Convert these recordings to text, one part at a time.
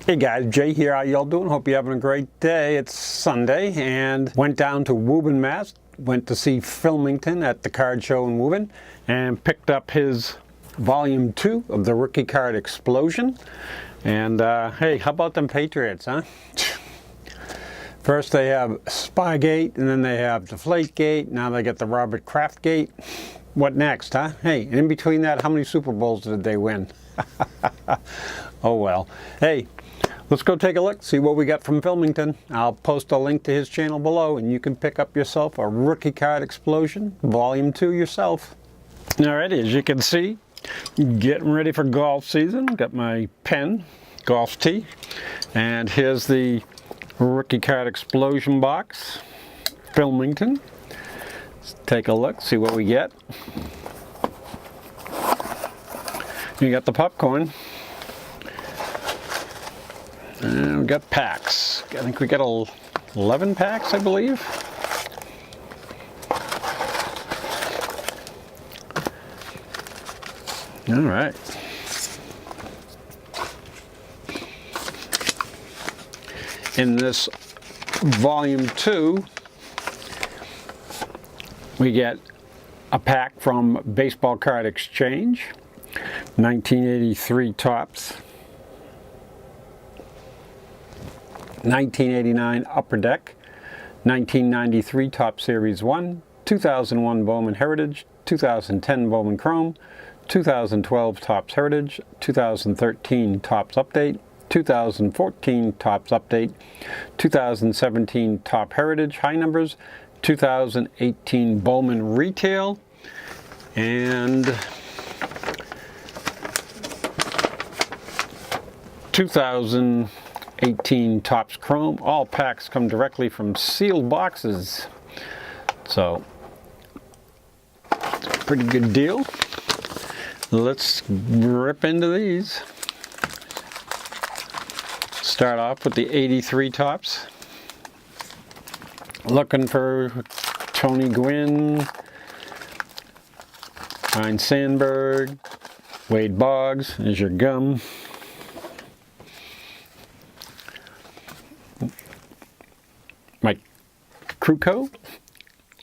Hey guys, Jay here. How y'all doing? Hope you're having a great day. It's Sunday and went down to Woburn, Mass. Went to see Philmington at the card show in Woburn and picked up his volume 2 of the Rookie Card Explosion. And hey, how about them Patriots, huh? First they have Spygate, and then they have Deflategate. Now they get the Robert Kraft Gate. What next, huh? Hey, and in between that, how many Super Bowls did they win? Oh well. Hey, let's go take a look, see what we got from Philmington. I'll post a link to his channel below, and you can pick up yourself a Rookie Card Explosion Volume 2 yourself. Alrighty, as you can see, getting ready for golf season. Got my pen, golf tee, and here's the Rookie Card Explosion box, Philmington. Let's take a look, see what we get. You got the popcorn. And we got packs. I think we got 11 packs, I believe. All right. In this volume 2, we get a pack from Baseball Card Exchange, 1983 Topps, 1989 Upper Deck, 1993 Topps Series 1, 2001 Bowman Heritage, 2010 Bowman Chrome, 2012 Topps Heritage, 2013 Topps Update, 2014 Topps Update, 2017 Top Heritage High Numbers, 2018 Bowman Retail, and 2018 Topps Chrome. All packs come directly from sealed boxes, so pretty good deal. Let's rip into these. Start off with the 83 Topps. Looking for Tony Gwynn, Ryan Sandberg, Wade Boggs. There's your gum. Mike Krukow,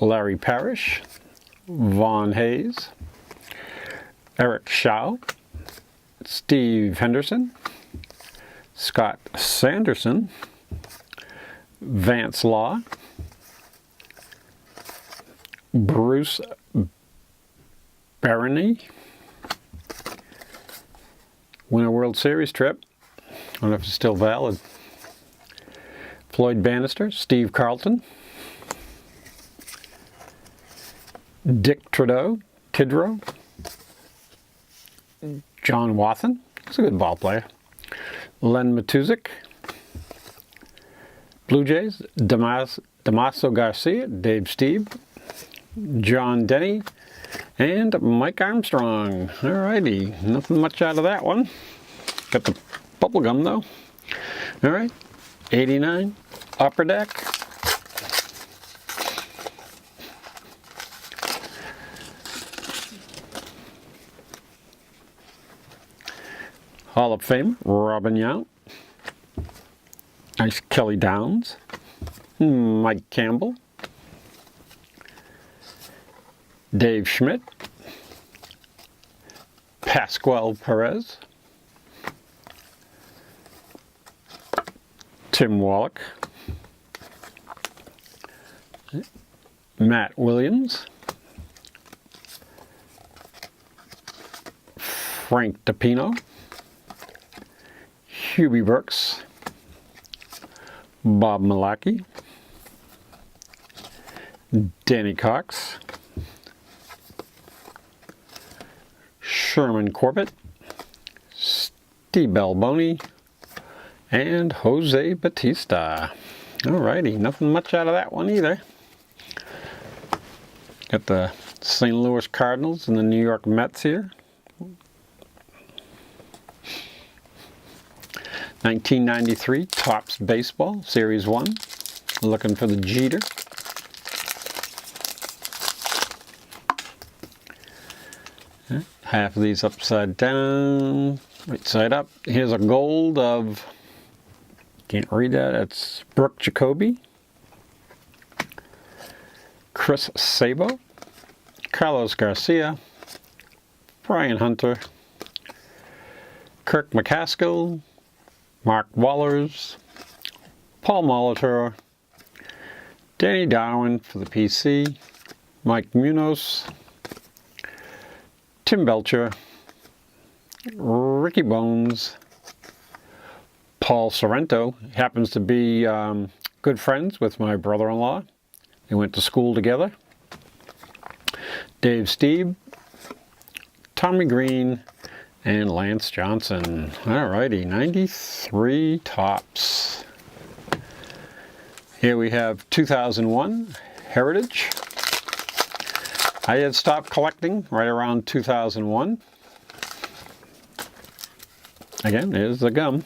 Larry Parrish, Vaughn Hayes, Eric Shaw, Steve Henderson, Scott Sanderson, Vance Law, Bruce Verani, win a World Series trip. I don't know if it's still valid. Floyd Bannister, Steve Carlton, Dick Trudeau, Kidrow, John Wathan, he's a good ball player, Len Matuzik, Blue Jays, Damaso Garcia, Dave Steeb, John Denny, and Mike Armstrong. Alrighty, nothing much out of that one. Got the bubble gum though. Alright, 89 Upper Deck. Hall of Fame, Robin Yount. Nice Kelly Downs. Mike Campbell. Dave Schmidt. Pascual Perez. Tim Wallach. Matt Williams. Frank DePino. Hubie Brooks, Bob Malachy, Danny Cox, Sherman Corbett, Steve Balboni, and Jose Batista. Alrighty, nothing much out of that one either. Got the St. Louis Cardinals and the New York Mets here. 1993 Topps Baseball, Series 1. Looking for the Jeter. Half of these upside down, right side up. Here's a gold of Can't read that. It's Brooke Jacoby, Chris Sabo, Carlos Garcia, Brian Hunter, Kirk McCaskill, Mark Wallers, Paul Molitor, Danny Darwin for the PC, Mike Munoz, Tim Belcher, Ricky Bones, Paul Sorrento, happens to be good friends with my brother-in-law. They went to school together. Dave Steeb, Tommy Green, and Lance Johnson. Alrighty, 93 tops. Here we have 2001 Heritage. I had stopped collecting right around 2001. Again, there's the gum.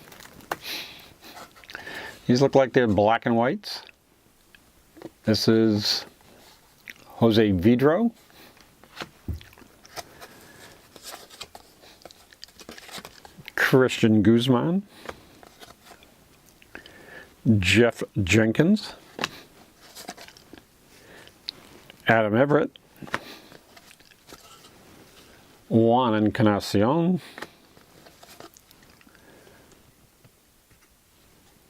These look like they're black and whites. This is Jose Vidro. Christian Guzman. Jeff Jenkins. Adam Everett. Juan Encarnacion.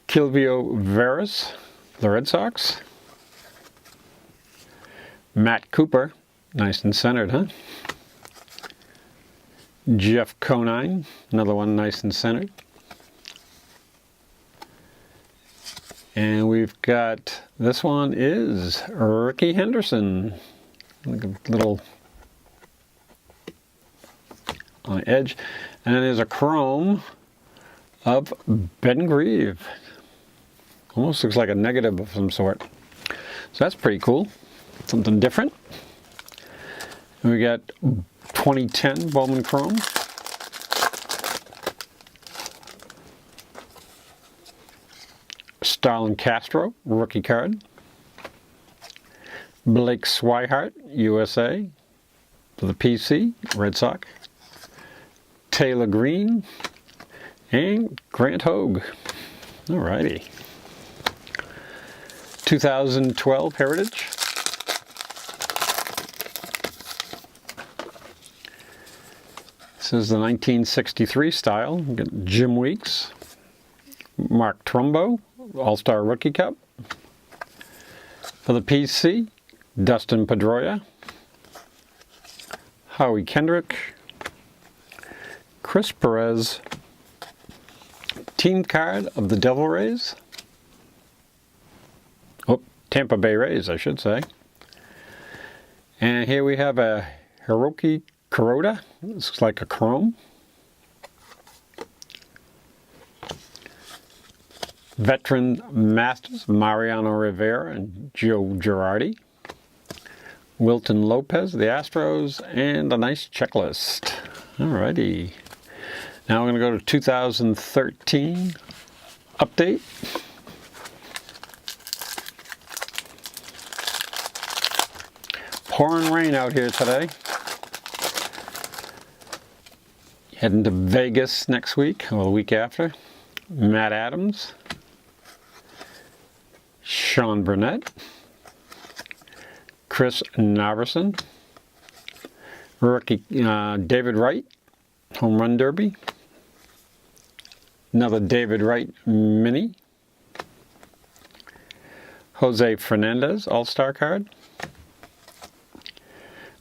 Kilvio Veras, the Red Sox. Matt Cooper, nice and centered, huh? Jeff Conine, another one nice and centered. And we've got, this one is Ricky Henderson. Like a little on the edge. And then there's a chrome of Ben Grieve. Almost looks like a negative of some sort. So that's pretty cool. Something different. And we got 2010 Bowman Chrome. Starlin Castro, rookie card. Blake Swihart, USA, for the PC, Red Sox. Taylor Green, and Grant Hogue. Alrighty. 2012 Heritage. This is the 1963 style. We got Jim Weeks, Mark Trumbo, All-Star Rookie Cup. For the PC, Dustin Pedroia, Howie Kendrick, Chris Perez, team card of the Devil Rays. Oh, Tampa Bay Rays, I should say. And here we have a Hiroki Kuroda. This looks like a chrome. Veteran Masters, Mariano Rivera and Joe Girardi. Wilton Lopez, the Astros, and a nice checklist. Alrighty. Now we're going to go to 2013 update. Pouring rain out here today. Heading to Vegas next week, or the week after. Matt Adams. Sean Burnett. Chris Narveson. Rookie David Wright, Home Run Derby. Another David Wright Mini. Jose Fernandez, All-Star card.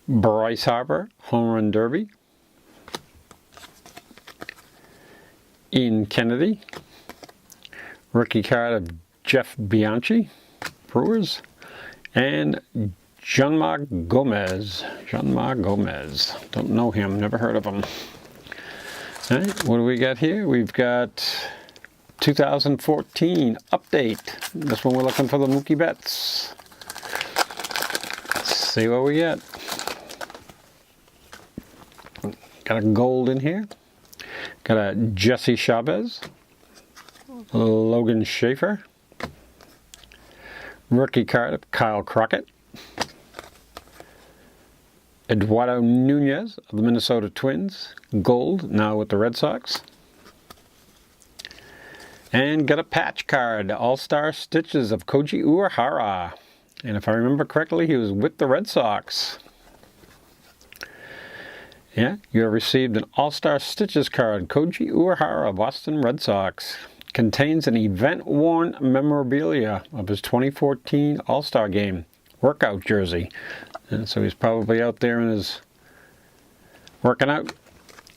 Bryce Harper, Home Run Derby. Ian Kennedy. Rookie card of Jeff Bianchi, Brewers. And Jeanmar Gomez. Jeanmar Gomez. Don't know him, never heard of him. All right, what do we got here? We've got 2014 update. This one we're looking for the Mookie Betts. Let's see what we get. Got a gold in here. Got a Jesse Chavez. Logan Schaefer. Rookie card of Kyle Crockett. Eduardo Nunez of the Minnesota Twins, gold, now with the Red Sox. And got a patch card, All-Star Stitches of Koji Uehara. And if I remember correctly, he was with the Red Sox. Yeah, you have received an All-Star Stitches card, Koji Uehara, Boston Red Sox. Contains an event-worn memorabilia of his 2014 All-Star Game workout jersey. And so he's probably out there in his working out.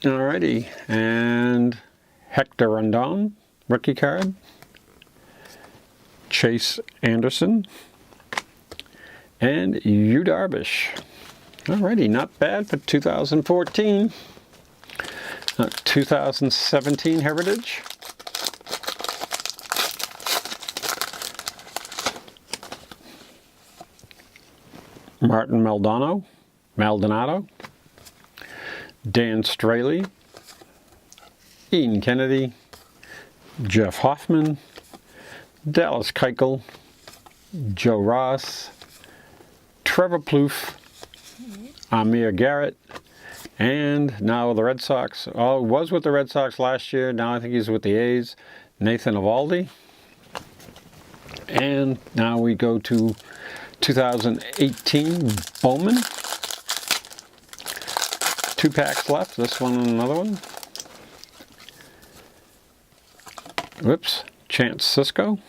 Alrighty, and Hector Rondon, rookie card. Chase Anderson. And Yu Darvish. Alrighty, not bad for 2014. 2017 Heritage. Martin Maldonado, Dan Straley, Ian Kennedy, Jeff Hoffman, Dallas Keuchel, Joe Ross, Trevor Plouffe, Amir Garrett, and now the Red Sox. Oh, was with the Red Sox last year. Now I think he's with the A's. Nathan Eovaldi. And now we go to 2018 Bowman. 2 packs left. This one and another one. Whoops. Chance Sisco.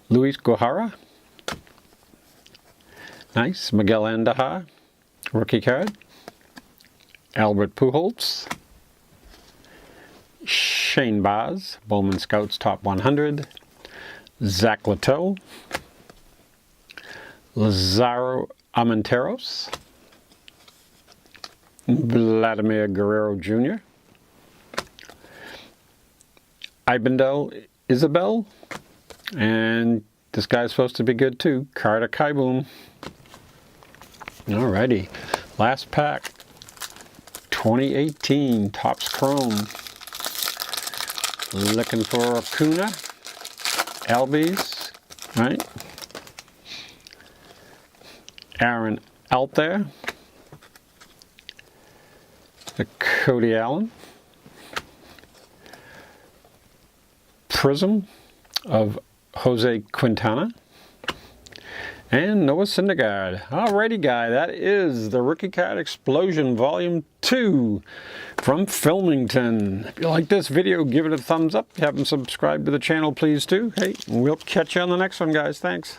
Luis Gohara. Nice. Miguel Andujar. Rookie card. Albert Pujols. Shane Baz. Bowman Scouts Top 100. Zach Littell, Lazaro Armenteros, Vladimir Guerrero Jr., Ibendel Isabel, and this guy's supposed to be good too, Carter Kieboom. Alrighty, last pack, 2018 Topps Chrome. Looking for Acuna. Albies, right? Aaron out there. The Cody Allen. Prism of Jose Quintana. And Noah Syndergaard. Alrighty, guy, that is the Rookie Card Explosion Volume 2 from Philmington. If you like this video, give it a thumbs up. If you haven't subscribed to the channel, please do. Hey, we'll catch you on the next one, guys. Thanks.